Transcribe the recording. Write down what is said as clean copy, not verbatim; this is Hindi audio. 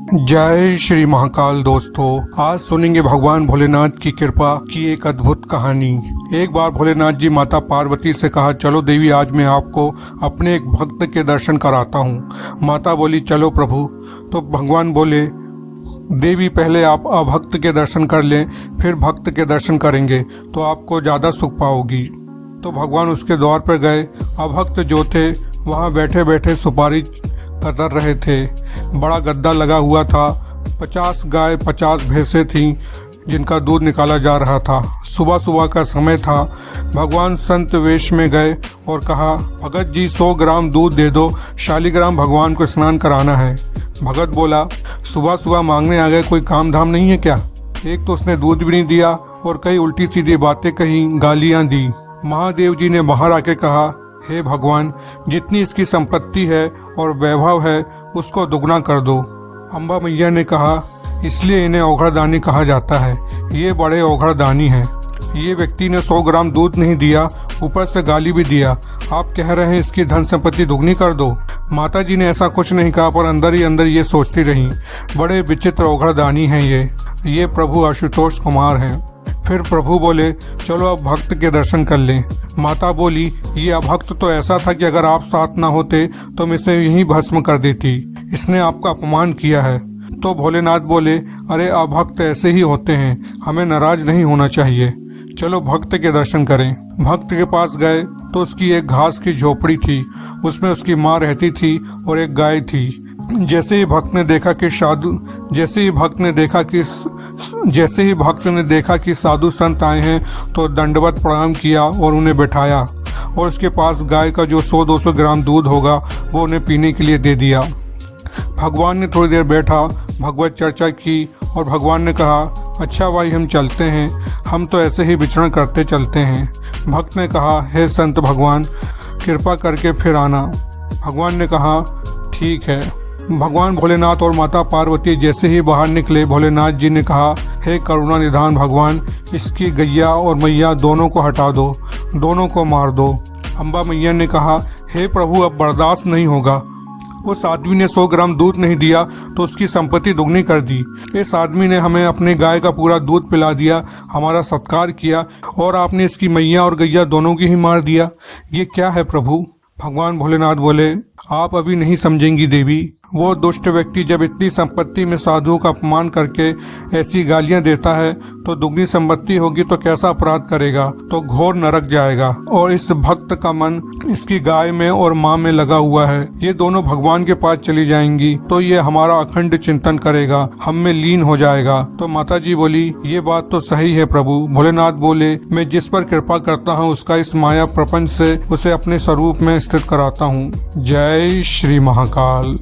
जय श्री महाकाल। दोस्तों, आज सुनेंगे भगवान भोलेनाथ की कृपा की एक अद्भुत कहानी। एक बार भोलेनाथ जी माता पार्वती से कहा, चलो देवी, आज मैं आपको अपने एक भक्त के दर्शन कराता हूँ। माता बोली, चलो प्रभु। तो भगवान बोले, देवी पहले आप अभक्त के दर्शन कर लें, फिर भक्त के दर्शन करेंगे तो आपको ज़्यादा सुख पाओगी। तो भगवान उसके द्वार पर गए। अभक्त जो थे वहाँ बैठे बैठे सुपारी कतर रहे थे। बड़ा गद्दा लगा हुआ था। 50 गाय 50 भैंसें थीं जिनका दूध निकाला जा रहा था। सुबह सुबह का समय था। भगवान संत वेश में गए और कहा, भगत जी 100 ग्राम दूध दे दो, शालिग्राम भगवान को स्नान कराना है। भगत बोला, सुबह सुबह मांगने आ गए, कोई काम धाम नहीं है क्या? एक तो उसने दूध भी नहीं दिया और कई उल्टी सीधी बातें कही, गालियां दी। महादेव जी ने बाहर आके कहा, हे भगवान, जितनी इसकी संपत्ति है और वैभव है उसको दुगना कर दो। अम्बा मैया ने कहा, इसलिए इन्हें औघड़दानी कहा जाता है, ये बड़े औघड़दानी हैं। ये व्यक्ति ने 100 ग्राम दूध नहीं दिया, ऊपर से गाली भी दिया। आप कह रहे हैं इसकी धन संपत्ति दुगनी कर दो। माता जी ने ऐसा कुछ नहीं कहा, पर अंदर ही अंदर ये सोचती रही, बड़े विचित्र औघड़दानी हैं ये प्रभु आशुतोष कुमार हैं। फिर प्रभु बोले, चलो अब भक्त के दर्शन कर लें। माता बोली, ये अभक्त तो ऐसा था कि अगर आप साथ ना होते तो मैं इसे यहीं भस्म कर देती। इसने आपका अपमान किया है। तो भोलेनाथ बोले, अरे अभक्त ऐसे ही होते हैं, हमें नाराज नहीं होना चाहिए। चलो भक्त के दर्शन करें। भक्त के पास गए तो उसकी एक घास की झोपड़ी थी, उसमें उसकी माँ रहती थी और एक गाय थी। जैसे ही भक्त ने देखा कि साधु संत आए हैं तो दंडवत प्रणाम किया और उन्हें बैठाया और उसके पास गाय का जो 100-200 ग्राम दूध होगा वो उन्हें पीने के लिए दे दिया। भगवान ने थोड़ी देर बैठा, भगवत चर्चा की और भगवान ने कहा, अच्छा भाई, हम चलते हैं, हम तो ऐसे ही विचरण करते चलते हैं। भक्त ने कहा, हे संत भगवान, कृपा करके फिर आना। भगवान ने कहा, ठीक है। भगवान भोलेनाथ और माता पार्वती जैसे ही बाहर निकले, भोलेनाथ जी ने कहा, हे करुणा निधान भगवान, इसकी गैया और मैया दोनों को हटा दो, दोनों को मार दो। अम्बा मैया ने कहा, हे प्रभु, अब बर्दाश्त नहीं होगा। उस आदमी ने 100 ग्राम दूध नहीं दिया तो उसकी संपत्ति दुगनी कर दी। इस आदमी ने हमें अपने गाय का पूरा दूध पिला दिया, हमारा सत्कार किया, और आपने इसकी मैया और गैया दोनों की ही मार दिया। ये क्या है प्रभु? भगवान भोलेनाथ बोले, आप अभी नहीं समझेंगी देवी। वो दुष्ट व्यक्ति जब इतनी संपत्ति में साधुओं का अपमान करके ऐसी गालियां देता है तो दुगनी संपत्ति होगी तो कैसा अपराध करेगा, तो घोर नरक जाएगा। और इस भक्त का मन इसकी गाय में और माँ में लगा हुआ है। ये दोनों भगवान के पास चली जाएंगी तो ये हमारा अखंड चिंतन करेगा, हम में लीन हो जाएगा। तो माता जी बोली, ये बात तो सही है प्रभु। भोलेनाथ बोले, मैं जिस पर कृपा करता हूँ उसका इस माया प्रपंच से उसे अपने स्वरूप में स्थित कराता हूँ। जय श्री महाकाल।